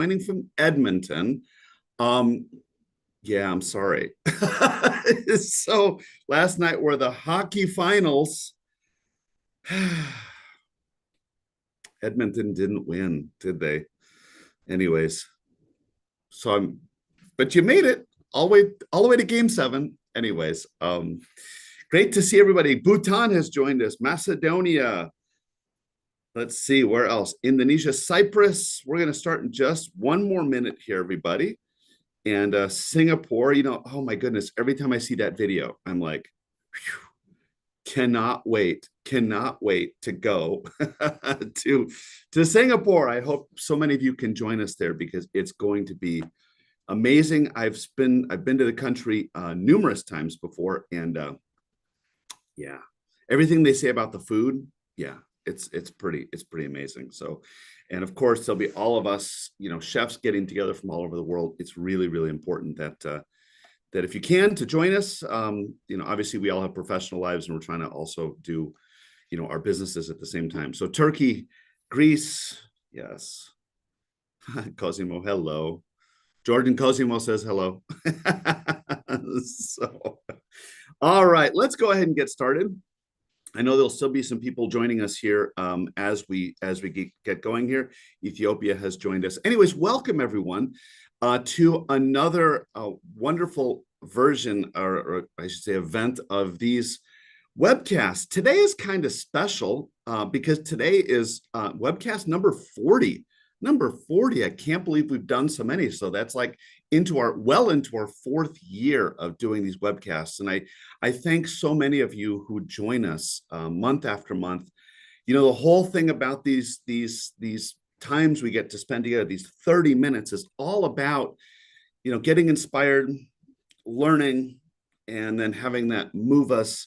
joining from Edmonton. Um, yeah, I'm sorry. So last night were the hockey finals. Edmonton didn't win, did they? Anyways, so but you made it all the way to game seven. Anyways, great to see everybody. Bhutan has joined us, Macedonia. Let's see where else. Indonesia, Cyprus. We're going to start in just one more minute here, everybody. And Singapore, oh my goodness, every time I see that video, I'm like, cannot wait to go to Singapore. I hope so many of you can join us there because it's going to be amazing. I've been to the country numerous times before, and yeah, everything they say about the food, yeah, it's pretty amazing. So, and of course, there'll be all of us, chefs getting together from all over the world. It's really important that if you can to join us, obviously we all have professional lives and we're trying to also do, our businesses at the same time. So Turkey, Greece, yes. Cosimo, hello. Jordan Cosimo says hello. So, all right, let's go ahead and get started. I know there'll still be some people joining us here as we get going here. Ethiopia has joined us. Anyways, welcome everyone to another wonderful version, or I should say event of these webcasts. Today is kind of special because today is webcast number 40. Number 40. I can't believe we've done so many. So that's like into our fourth year of doing these webcasts. And I thank so many of you who join us month after month. The whole thing about these times we get to spend together, these 30 minutes, is all about, getting inspired, learning, and then having that move us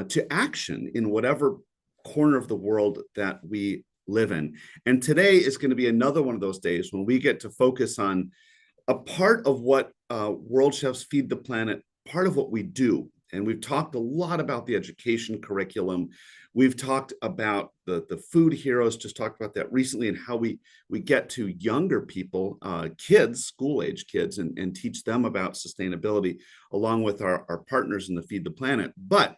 to action in whatever corner of the world that we live in. And today is going to be another one of those days when we get to focus on a part of what World Chefs Feed the Planet, part of what we do. And we've talked a lot about the education curriculum. We've talked about the food heroes, just talked about that recently, and how we get to younger people, kids, school-age kids, and teach them about sustainability along with our partners in the Feed the Planet. But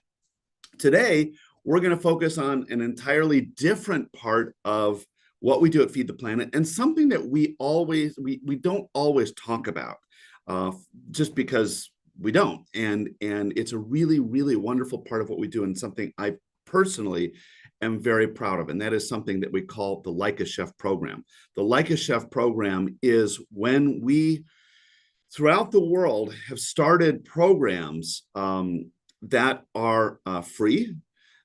today, we're going to focus on an entirely different part of what we do at Feed the Planet, and something that we don't always talk about, just because we don't. And it's a really wonderful part of what we do, and something I personally am very proud of. And that is something that we call the Like a Chef program. The Like a Chef program is when we, throughout the world, have started programs that are free,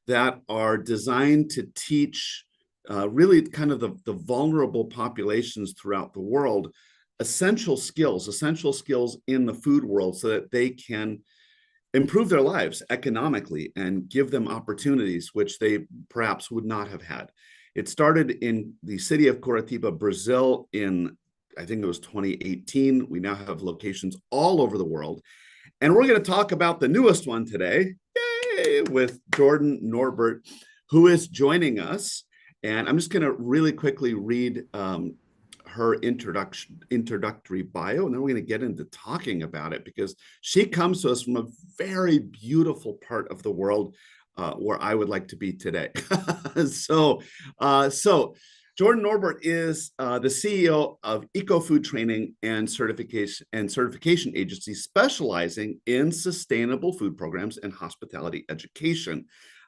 that are designed to teach really kind of the vulnerable populations throughout the world essential skills in the food world, so that they can improve their lives economically and give them opportunities which they perhaps would not have had. It started in the city of Curitiba, Brazil in, I think it was 2018. We now have locations all over the world. And we're going to talk about the newest one today, yay, with Jordaan Norbert, who is joining us. And I'm just going to really quickly read her introductory bio, and then we're going to get into talking about it, because she comes to us from a very beautiful part of the world where I would like to be today. So Jordaan Norbert is the CEO of Eco Food Training and Certification Agency, specializing in sustainable food programs and hospitality education.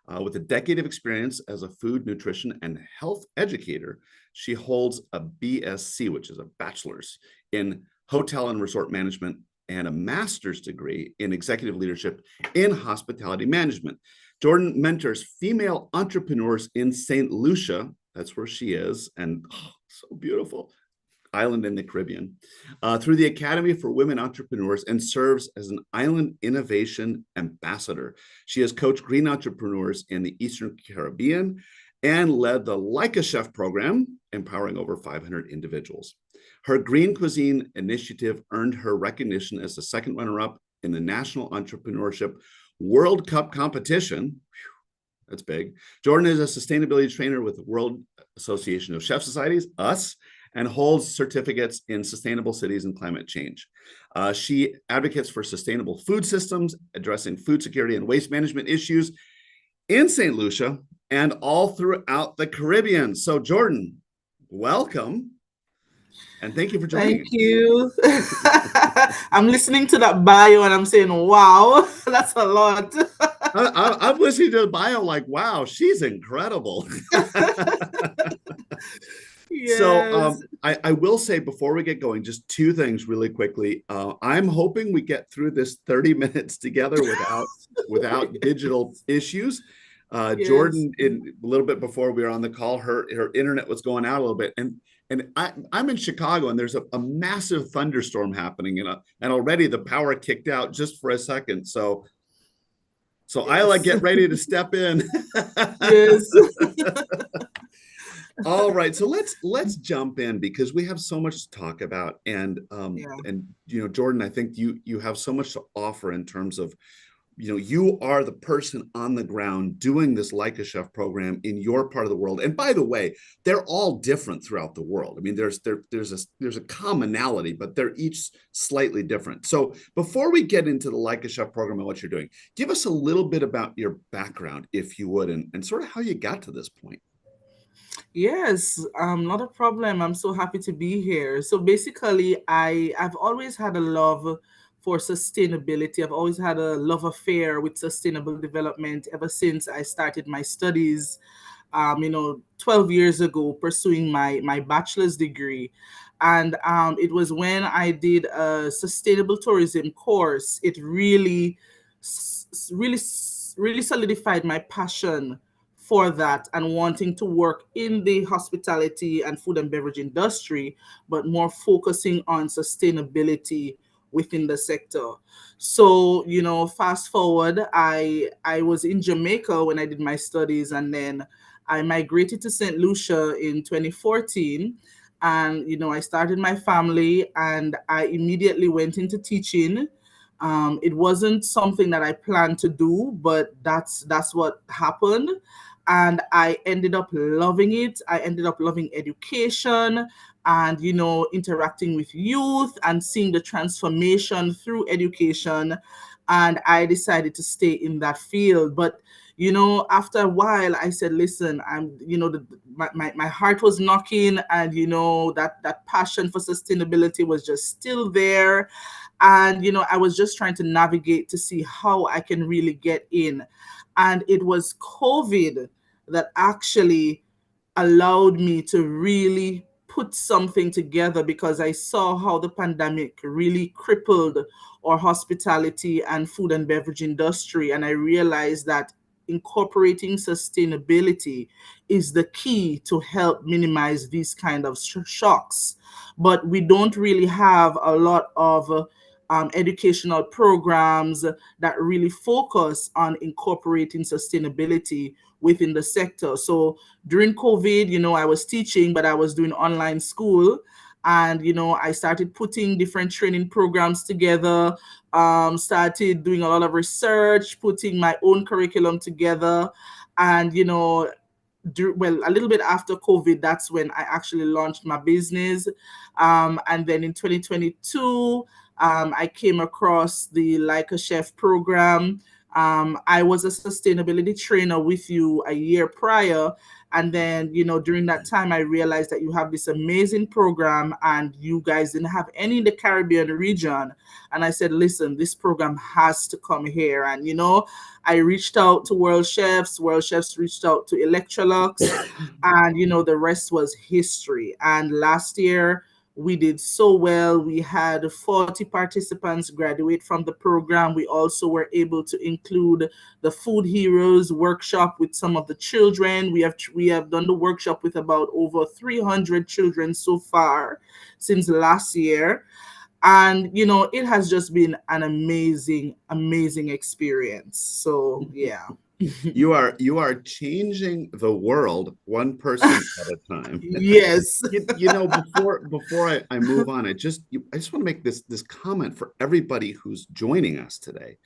With a decade of experience as a food, nutrition, and health educator, she holds a BSc, which is a bachelor's in hotel and resort management, and a master's degree in executive leadership in hospitality management. Jordaan mentors female entrepreneurs in St. Lucia, that's where she is, and so beautiful, island in the Caribbean, through the Academy for Women Entrepreneurs, and serves as an island innovation ambassador. She has coached green entrepreneurs in the Eastern Caribbean and led the Like a Chef program, empowering over 500 individuals. Her Green Cuisine initiative earned her recognition as the second runner-up in the National Entrepreneurship World Cup competition. That's big. Jordaan is a sustainability trainer with the World Association of Chef Societies, US, and holds certificates in sustainable cities and climate change. She advocates for sustainable food systems, addressing food security and waste management issues in St. Lucia and all throughout the Caribbean. So, Jordaan, welcome. And thank you for joining Thank us. you. I'm listening to that bio and I'm saying, wow, that's a lot. I'm listening to the bio like, wow, she's incredible. So Yes. I will say before we get going, just two things really quickly. I'm hoping we get through this 30 minutes together without digital issues. Yes. Jordaan, a little bit before we were on the call, her internet was going out a little bit, and I'm in Chicago, and there's a massive thunderstorm happening, and already the power kicked out just for a second. So I like Yes. get ready to step in. Yes. All right, so let's jump in because we have so much to talk about, Yeah. and Jordaan, I think you have so much to offer in terms of, you are the person on the ground doing this Like a Chef program in your part of the world. And by the way, they're all different throughout the world. I mean, there's a commonality, but they're each slightly different. So before we get into the Like a Chef program and what you're doing, give us a little bit about your background, if you would, and sort of how you got to this point. Yes, not a problem. I'm so happy to be here. So basically, I've always had a love for sustainability. I've always had a love affair with sustainable development ever since I started my studies, 12 years ago, pursuing my bachelor's degree. And it was when I did a sustainable tourism course, it really solidified my passion for that and wanting to work in the hospitality and food and beverage industry, but more focusing on sustainability within the sector. So, fast forward, I was in Jamaica when I did my studies, and then I migrated to St. Lucia in 2014. And, I started my family and I immediately went into teaching. It wasn't something that I planned to do, but that's what happened. And I ended up loving it. I ended up loving education and, interacting with youth and seeing the transformation through education. And I decided to stay in that field. But after a while, I said, listen, my heart was knocking, and that passion for sustainability was just still there. And I was just trying to navigate to see how I can really get in. And it was COVID that actually allowed me to really put something together, because I saw how the pandemic really crippled our hospitality and food and beverage industry. And I realized that incorporating sustainability is the key to help minimize these kind of shocks. But we don't really have a lot of educational programs that really focus on incorporating sustainability within the sector. So during COVID, I was teaching, but I was doing online school. And, I started putting different training programs together, started doing a lot of research, putting my own curriculum together. And, a little bit after COVID, that's when I actually launched my business. And then in 2022, I came across the Like a Chef program. I was a sustainability trainer with you a year prior. And then, during that time, I realized that you have this amazing program and you guys didn't have any in the Caribbean region. And I said, listen, this program has to come here. And, I reached out to World Chefs reached out to Electrolux, and, the rest was history. And last year, we did so well. We had 40 participants graduate from the program. We also were able to include the Food Heroes workshop with some of the children. We have done the workshop with about over 300 children so far since last year. And it has just been an amazing experience. So yeah. You are changing the world one person at a time. Yes. Before I move on, I just want to make this comment for everybody who's joining us today.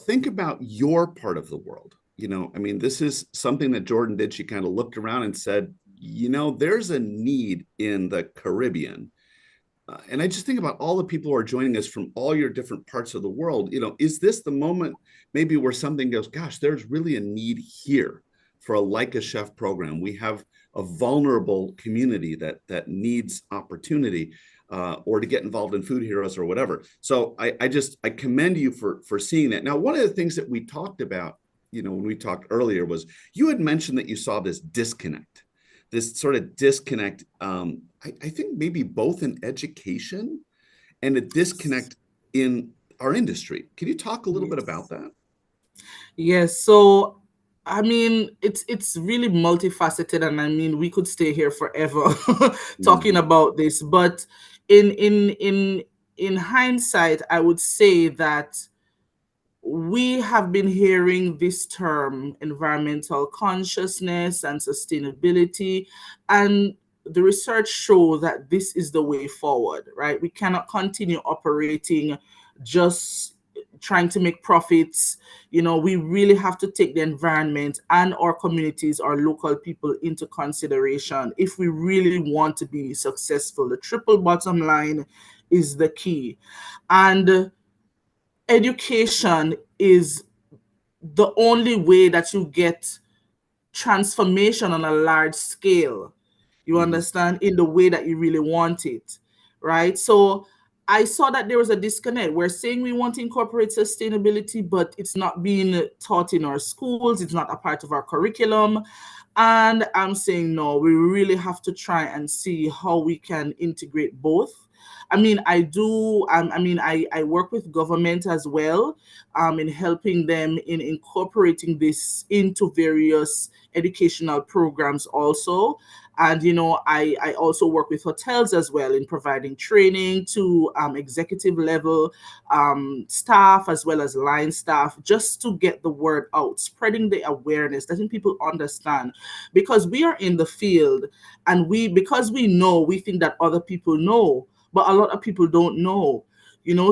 Think about your part of the world. I mean, this is something that Jordaan did. She kind of looked around and said, there's a need in the Caribbean. And I just think about all the people who are joining us from all your different parts of the world. Is this the moment maybe where something goes, gosh, there's really a need here for a Like a Chef program? We have a vulnerable community that needs opportunity, or to get involved in Food Heroes or whatever. So I commend you for seeing that. Now, one of the things that we talked about, when we talked earlier, was you had mentioned that you saw this sort of disconnect. I think maybe both in education and a disconnect in our industry. Can you talk a little bit about Yes. that? Yes. So I mean, it's really multifaceted, and I mean, we could stay here forever talking Mhm. about this. But in in in in hindsight, I would say that we have been hearing this term environmental consciousness and sustainability, and the research shows that this is the way forward, right? We cannot continue operating just trying to make profits. We really have to take the environment and our communities, our local people, into consideration if we really want to be successful. The triple bottom line is the key. And education is the only way that you get transformation on a large scale. You Mhm. understand? In the way that you really want it, right? So I saw that there was a disconnect. We're saying we want to incorporate sustainability, but it's not being taught in our schools, it's not a part of our curriculum. And I'm saying, no, we really have to try and see how we can integrate both. I mean, I work with government as well, in helping them in incorporating this into various educational programs also. And I also work with hotels as well in providing training to executive level staff as well as line staff, just to get the word out, spreading the awareness, letting people understand, because we are in the field, and because we know, we think that other people know, but a lot of people don't know.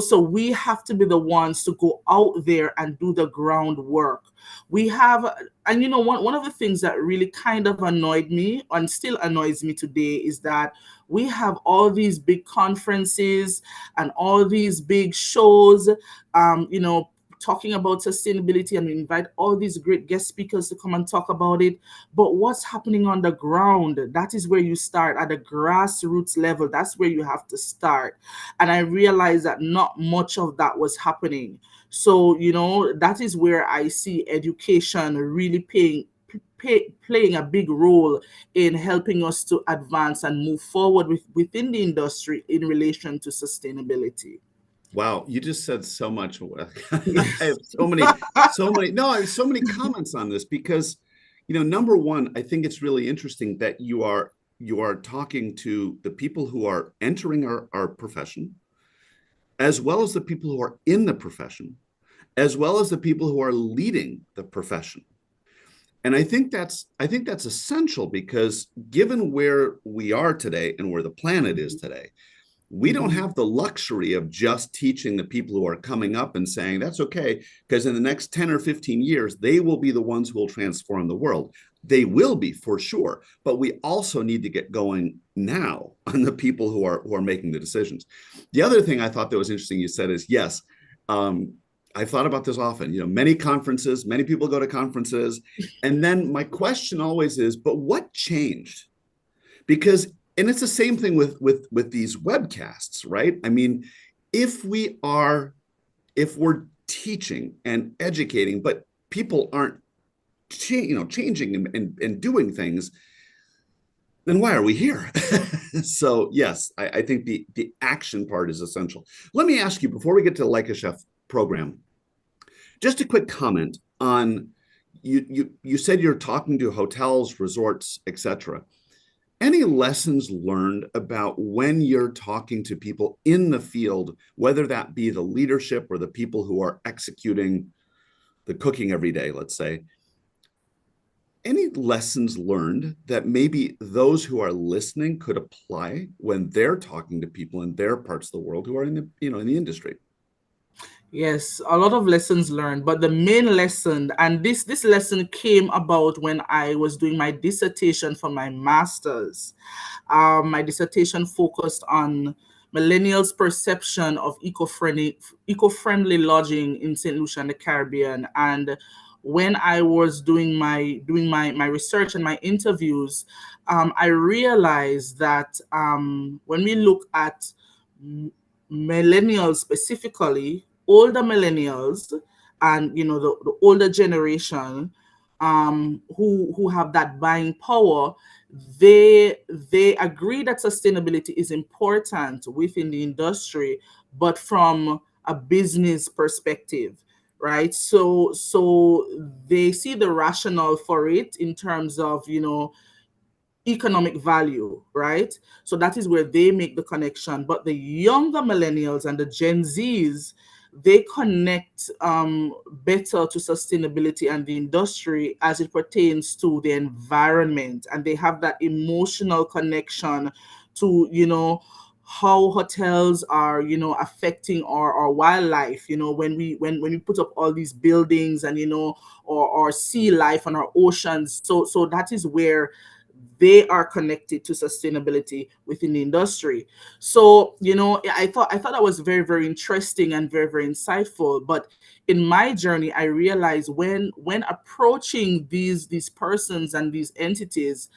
So we have to be the ones to go out there and do the groundwork. We have, and one of the things that really kind of annoyed me and still annoys me today is that we have all these big conferences and all these big shows, talking about sustainability, and we invite all these great guest speakers to come and talk about it. But what's happening on the ground? That is where you start at the grassroots level. That's where you have to start. And I realized that not much of that was happening. So, that is where I see education really playing a big role in helping us to advance and move forward within the industry in relation to sustainability. Wow, you just said so much. I Yes. have no, I have so many comments on this because, number one, I think it's really interesting that you are talking to the people who are entering our profession, as well as the people who are in the profession, as well as the people who are leading the profession. And I think that's essential because given where we are today and where the planet is today, we don't Mhm. have the luxury of just teaching the people who are coming up and saying that's okay, because in the next 10 or 15 years, they will be the ones who will transform the world. They will be for sure, but we also need to get going now on the people who are making the decisions. The other thing I thought that was interesting you said is yes, I've thought about this often. Many conferences, many people go to conferences, and then my question always is, but what changed? Because and it's the same thing with these webcasts, right? I mean, if we are if we're teaching and educating, but people aren't changing and doing things, then why are we here? So yes, I think the action part is essential. Let me ask you before we get to the Like a Chef program, just a quick comment on you said you're talking to hotels, resorts, etc. Any lessons learned about when you're talking to people in the field, whether that be the leadership or the people who are executing the cooking every day, let's say? Any lessons learned that maybe those who are listening could apply when they're talking to people in their parts of the world who are in the industry? Yes, a lot of lessons learned, but the main lesson, and this lesson came about when I was doing my dissertation for my master's. My dissertation focused on millennials' perception of eco-friendly lodging in St. Lucia and the Caribbean. And when I was doing my research and my interviews, I realized that when we look at m- millennials specifically, older millennials, and the older generation, who have that buying power, they agree that sustainability is important within the industry, but from a business perspective, right? So they see the rationale for it in terms of economic value, right? So that is where they make the connection. But the younger millennials and the Gen Zs, they connect better to sustainability and the industry as it pertains to the environment, and they have that emotional connection to how hotels are affecting our wildlife, when we put up all these buildings, and or sea life on our oceans. So that is where they are connected to sustainability within the industry. So I thought that was very, very interesting and very, very insightful. But in my journey, I realized when approaching these persons and these entities,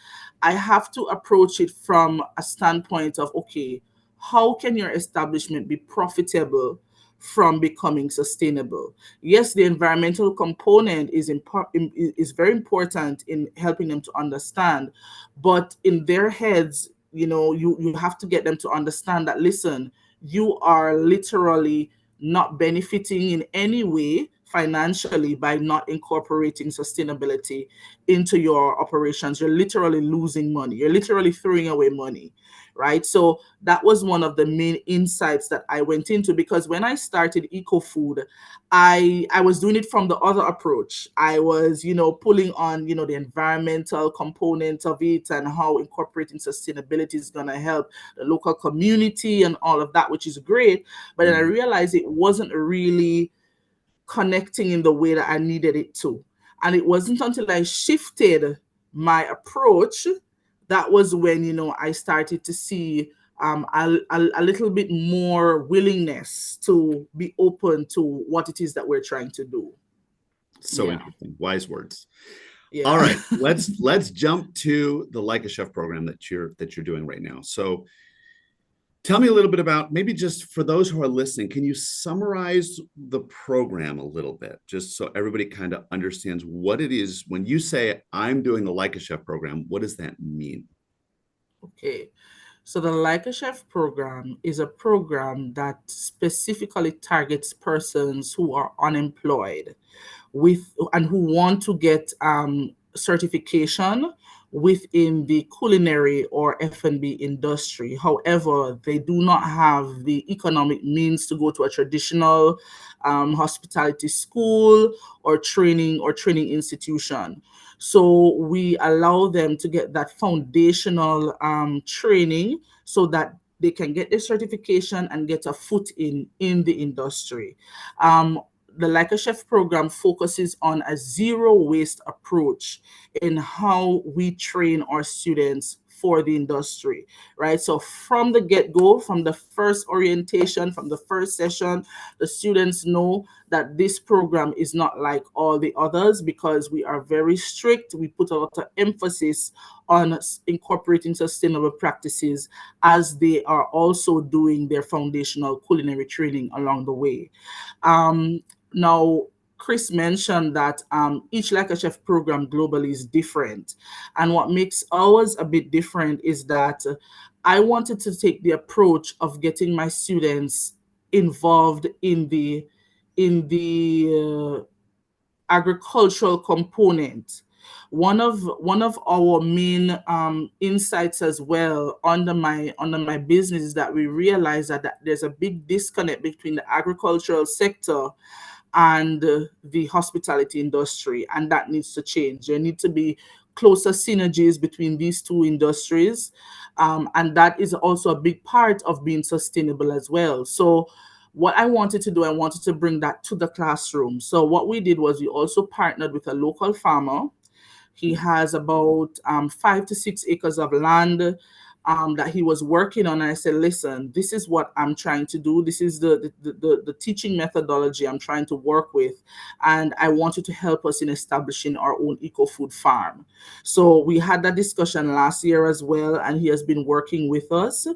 I have to approach it from a standpoint of, okay, how can your establishment be profitable from becoming sustainable? Yes, the environmental component is very important in helping them to understand, but in their heads, you have to get them to understand that, listen, you are literally not benefiting in any way financially by not incorporating sustainability into your operations. You're literally losing money, you're literally throwing away money, right? So that was one of the main insights that I went into, because when I started EcoFood, I was doing it from the other approach. I was, pulling on, the environmental component of it, and how incorporating sustainability is going to help the local community and all of that, which is great. But then I Mhm. realized it wasn't really connecting in the way that I needed it to. And it wasn't until I shifted my approach, that was when, I started to see a little bit more willingness to be open to what it is that we're trying to do. So Yeah. interesting. Wise words. All Yeah. right, let's jump to the Like a Chef program that you're doing right now. So tell me a little bit about, maybe just for those who are listening, can you summarize the program a little bit, just so everybody kind of understands what it is when you say I'm doing the Like a Chef program, what does that mean? Okay. So the Like a Chef program is a program that specifically targets persons who are unemployed with and who want to get certification within the culinary or F&B industry. However, they do not have the economic means to go to a traditional hospitality school or training institution. So we allow them to get that foundational training, so that they can get their certification and get a foot in the industry. Um, the Like a Chef program focuses on a zero waste approach in how we train our students for the industry, right? So from the get go, from the first orientation, from the first session, the students know that this program is not like all the others, because we are very strict. We put a lot of emphasis on incorporating sustainable practices as they are also doing their foundational culinary training along the way. Now, Chris mentioned that each Like a Chef program globally is different. And what makes ours a bit different is that I wanted to take the approach of getting my students involved in the agricultural component. One of our main insights as well under my business is that we realize that there's a big disconnect between the agricultural sector and the hospitality industry, and that needs to change. There need to be closer synergies between these two industries, and that is also a big part of being sustainable as well. So what I wanted to do, I wanted to bring that to the classroom. So what we did was we also partnered with a local farmer. He has about 5 to 6 acres of land that he was working on. And I said, listen, this is what I'm trying to do. This is the teaching methodology I'm trying to work with. And I want you to help us in establishing our own eco-food farm. So we had that discussion last year as well, and he has been working with us.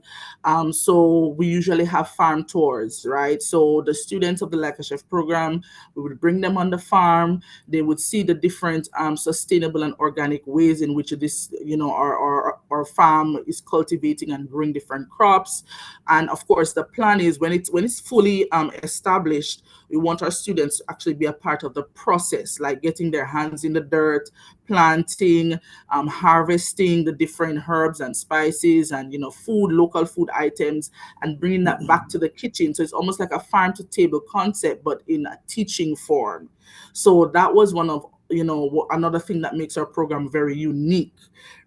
So we usually have farm tours, right? So the students of the Like a Chef program, we would bring them on the farm. They would see the different sustainable and organic ways in which this, our farm is cultivating and growing different crops. And of course, the plan is when it's fully established, we want our students to actually be a part of the process, like getting their hands in the dirt, planting, harvesting the different herbs and spices and food, local food items, and bringing that back to the kitchen. So it's almost like a farm to table concept, but in a teaching form. So that was one of another thing that makes our program very unique,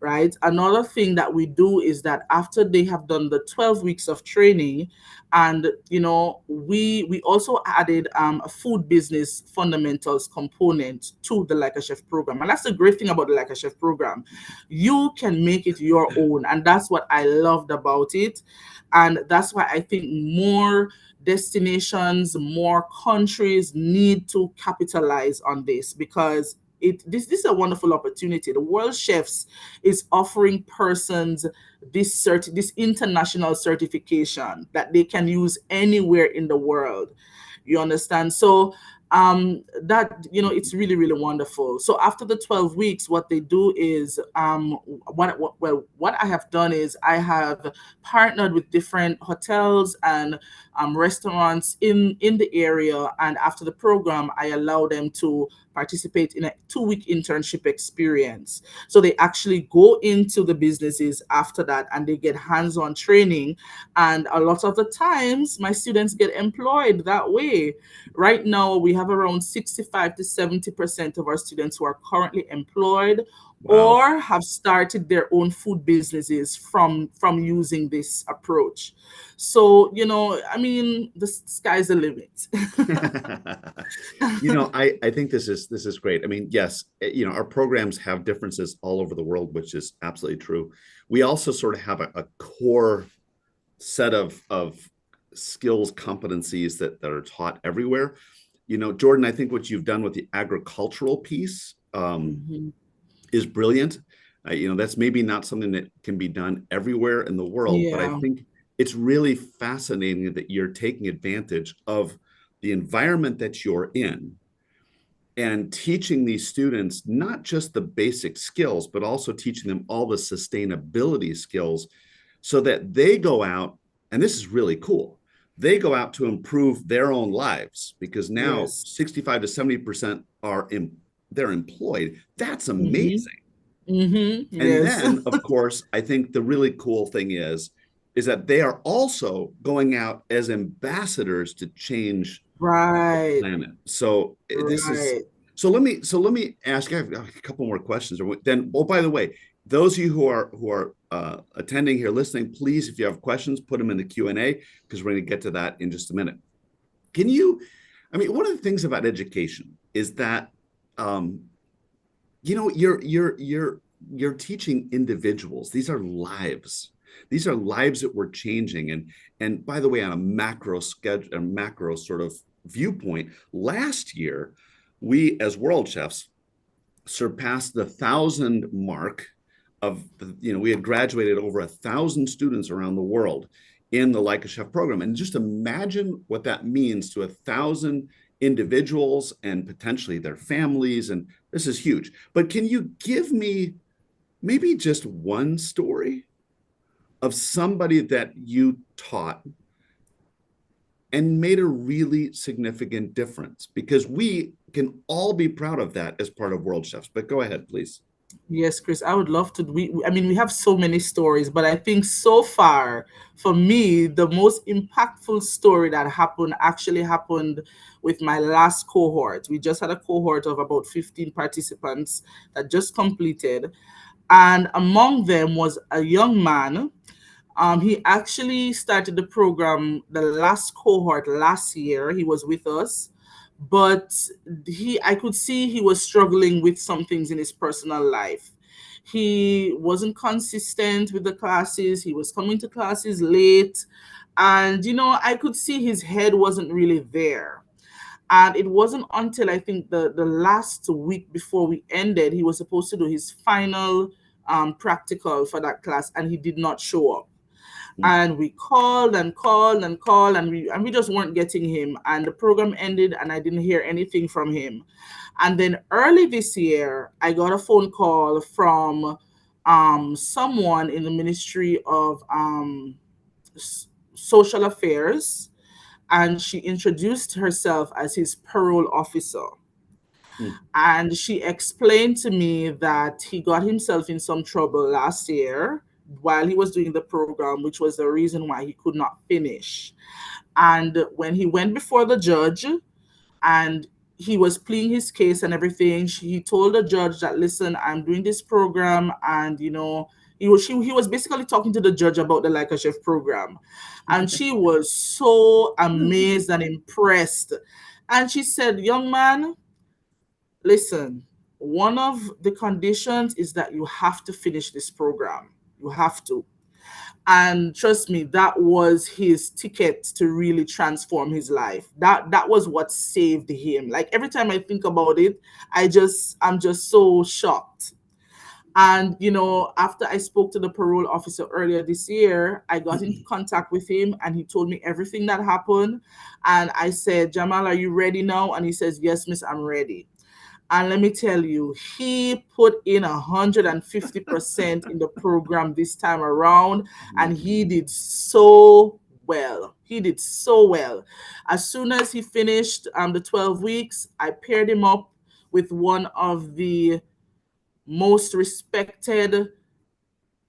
right? Another thing that we do is that after they have done the 12 weeks of training, and we also added a food business fundamentals component to the Like a Chef program. And that's the great thing about the Like a Chef program. You can make it your own, and that's what I loved about it. And that's why I think more destinations, more countries need to capitalize on this, because this is a wonderful opportunity. The World Chefs is offering persons this international certification that they can use anywhere in the world. You understand? So that it's really, really wonderful. So after the 12 weeks, what they do is what I have done is I have partnered with different hotels and restaurants in the area, and after the program I allow them to participate in a 2-week internship experience. So they actually go into the businesses after that and they get hands-on training, and a lot of the times my students get employed that way. Right now we have around 65 to 70% of our students who are currently employed Wow. or have started their own food businesses from using this approach. So I mean, the sky's the limit. I think this is great. I mean, yes, our programs have differences all over the world, which is absolutely true. We also sort of have a core set of skills, competencies that are taught everywhere. Jordaan, I think what you've done with the agricultural piece Mhm. is brilliant. That's maybe not something that can be done everywhere in the world, but I Yeah. think it's really fascinating that you're taking advantage of the environment that you're in and teaching these students not just the basic skills, but also teaching them all the sustainability skills so that they go out, and this is really cool, they go out to improve their own lives, because now Yes. 65 to 70% they're employed. That's Mm-hmm. amazing. Mm-hmm. And Yes. then, of course, I think the really cool thing is that they are also going out as ambassadors to change the Right. planet. So this is Right. so let me ask. I have a couple more questions. Or then, oh, by the way, those of you who are attending here, listening, please, if you have questions, put them in the Q&A, because we're going to get to that in just a minute. Can you? I mean, one of the things about education is that um, you're teaching individuals. These are lives. These are lives that we're changing. And by the way, on a macro schedule, a macro sort of viewpoint, last year we as World Chefs surpassed the 1,000 mark of we had graduated over 1,000 students around the world in the Like a Chef program. And just imagine what that means to 1,000 individuals and potentially their families. And this is huge. But can you give me maybe just one story of somebody that you taught and made a really significant difference? Because we can all be proud of that as part of World Chefs. But go ahead, please. Yes, Chris, I would love to. I mean, we have so many stories, but I think so far, for me, the most impactful story that actually happened with my last cohort. We just had a cohort of about 15 participants that just completed, and among them was a young man. He actually started the program, the last cohort last year. He was with us, but I could see he was struggling with some things in his personal life. He wasn't consistent with the classes. He was coming to classes late, and I could see his head wasn't really there. And it wasn't until I think the last week before we ended, he was supposed to do his final practical for that class, and he did not show up. And we called and called and called, and we just weren't getting him. And the program ended, and I didn't hear anything from him. And then early this year, I got a phone call from someone in the Ministry of Social Affairs, and she introduced herself as his parole officer. Mm. And she explained to me that he got himself in some trouble last year while he was doing the program, which was the reason why he could not finish. And when he went before the judge and he was pleading his case and everything, he told the judge that, listen, I'm doing this program, and he was basically talking to the judge about the Like a Chef program. And she was so amazed and impressed. And she said, young man, listen, one of the conditions is that you have to finish this program. You have to. And trust me, that was his ticket to really transform his life. That was what saved him. Like every time I think about it, I'm just so shocked. And after I spoke to the parole officer earlier this year, I got in contact with him, and he told me everything that happened. And I said, Jamal, are you ready now? And he says, yes, miss, I'm ready. And let me tell you, he put in 150% in the program this time around, and he did so well. He did so well. As soon as he finished the 12 weeks, I paired him up with one of the most respected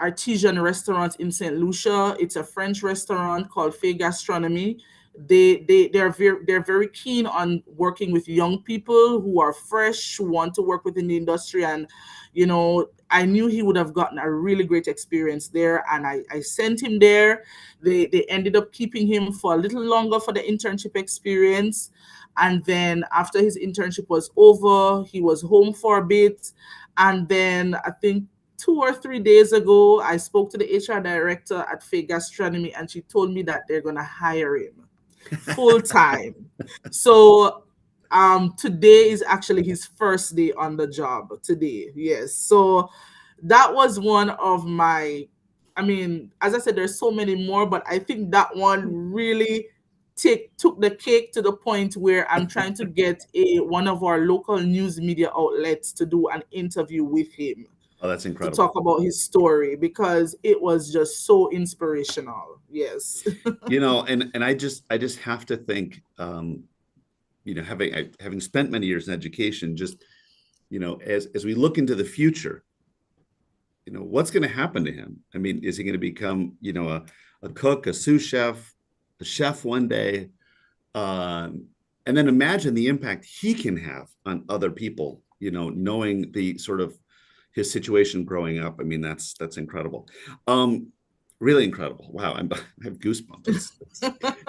artisan restaurant in St. Lucia. It's a French restaurant called Fay Gastronomy. They're very keen on working with young people who are fresh, who want to work within the industry. And I knew he would have gotten a really great experience there, and I sent him there. They ended up keeping him for a little longer for the internship experience. And then after his internship was over, he was home for a bit. And then I think 2 or 3 days ago, I spoke to the HR director at Fay Gastronomy, and she told me that they're going to hire him full time. So today is actually his first day on the job today. Yes. So that was one of my, I mean, as I said, there's so many more, but I think that one really took the cake to the point where I'm trying to get one of our local news media outlets to do an interview with him Oh, that's to incredible. talk about his story, because it was just so inspirational. Yes. And I just have to think, having spent many years in education, just as we look into the future, what's going to happen to him? I mean, is he going to become a cook, a sous chef, a chef one day? And then imagine the impact he can have on other people, knowing the sort of his situation growing up. I mean, that's incredible. Really incredible. Wow, I have goosebumps.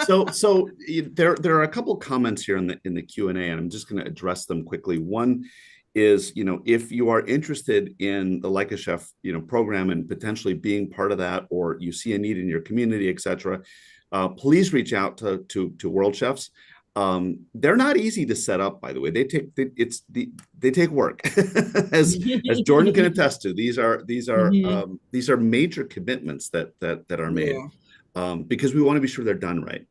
So there are a couple comments here in the Q&A, and I'm just going to address them quickly. One is, if you are interested in the Like a Chef, program and potentially being part of that, or you see a need in your community, etc., please reach out to World Chefs. They're not easy to set up, by the way. They take work, as Jordan can attest to. These are major commitments that are made, because we want to be sure they're done right.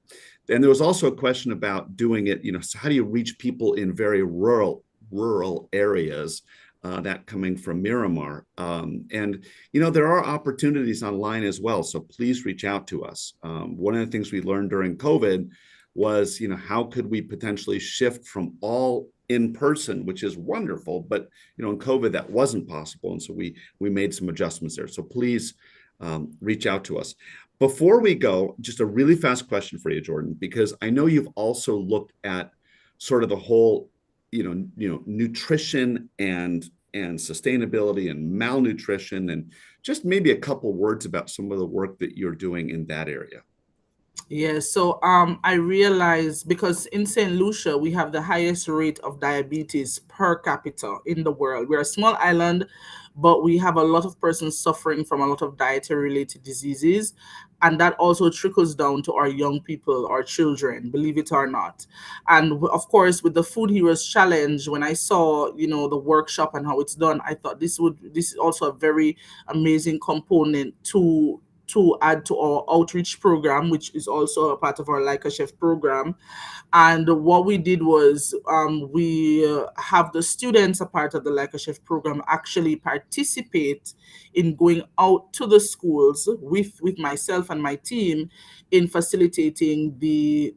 And there was also a question about doing it. So how do you reach people in very rural areas? That coming from Miramar, and there are opportunities online as well. So please reach out to us. One of the things we learned during COVID was, how could we potentially shift from all in person, which is wonderful, but in COVID that wasn't possible, and so we made some adjustments there. So please reach out to us. Before we go, just a really fast question for you, Jordan, because I know you've also looked at sort of the whole, nutrition and sustainability and malnutrition and just maybe a couple words about some of the work that you're doing in that area. Yeah, so I realized because in St. Lucia we have the highest rate of diabetes per capita in the world. We're a small island, but we have a lot of persons suffering from a lot of dietary related diseases, and that also trickles down to our young people, our children, believe it or not. And of course, with the Food Heroes Challenge, when I saw, the workshop and how it's done, I thought this is also a very amazing component to add to our outreach program, which is also a part of our Like a Chef program. And what we did was we have the students, a part of the Like a Chef program, actually participate in going out to the schools with myself and my team in facilitating the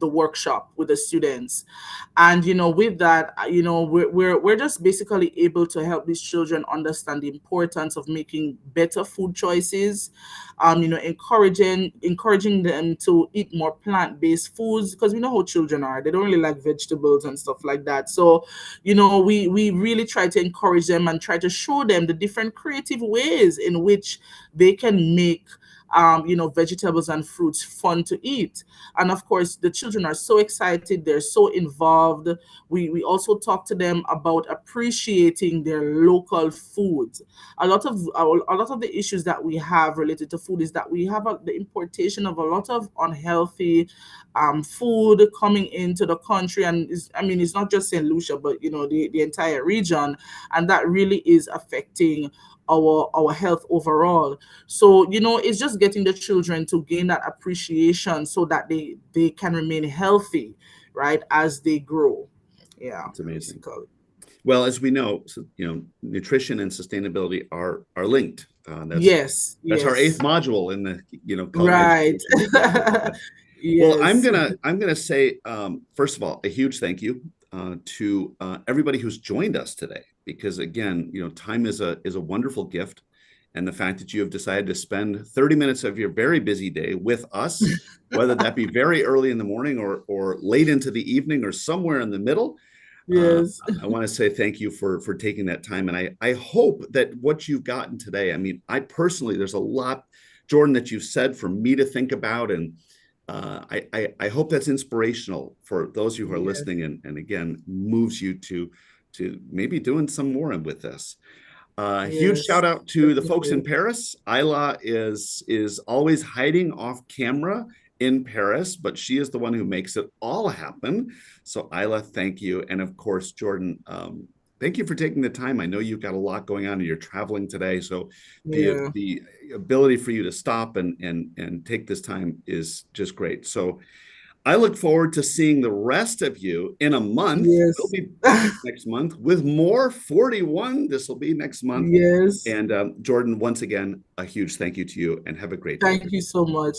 workshop with the students. And with that, we're just basically able to help these children understand the importance of making better food choices, encouraging them to eat more plant-based foods, because we know how children are. They don't really like vegetables and stuff like that. So we really try to encourage them and try to show them the different creative ways in which they can make vegetables and fruits fun to eat. And of course, the children are so excited, they're so involved. We also talk to them about appreciating their local foods. A lot of the issues that we have related to food is that we have the importation of a lot of unhealthy food coming into the country. And it's not just St. Lucia, but the entire region, and that really is affecting our health overall. So it's just getting the children to gain that appreciation so that they can remain healthy, right, as they grow. Yeah, It's amazing. basically. Well, as we know, nutrition and sustainability are linked. Yes, That's our eighth yes. module in the culinary Right. education. Well, I'm Yes. gonna say first of all a huge thank you to everybody who's joined us today, because again, time is a wonderful gift, and the fact that you have decided to spend 30 minutes of your very busy day with us, whether that be very early in the morning or late into the evening or somewhere in the middle. Uh, Yes. I want to say thank you for taking that time, and I hope that what you've gotten today. I mean, I personally, there's a lot, Jordaan, that you've said for me to think about, and I hope that's inspirational for those who are Yes. listening, and again moves you to maybe doing some more with this. Huge Yes. shout out to the folks in Definitely. Paris. Isla is always hiding off camera in Paris, but she is the one who makes it all happen. So Isla, thank you. And of course, Jordaan, thank you for taking the time. I know you've got a lot going on and you're traveling today. So Yeah. the ability for you to stop and take this time is just great. So I look forward to seeing the rest of you in a month. We'll Yes. be back next month with more 41. This will be next month. Yes. And Jordaan, once again, a huge thank you to you and have a great day. Thank you so much.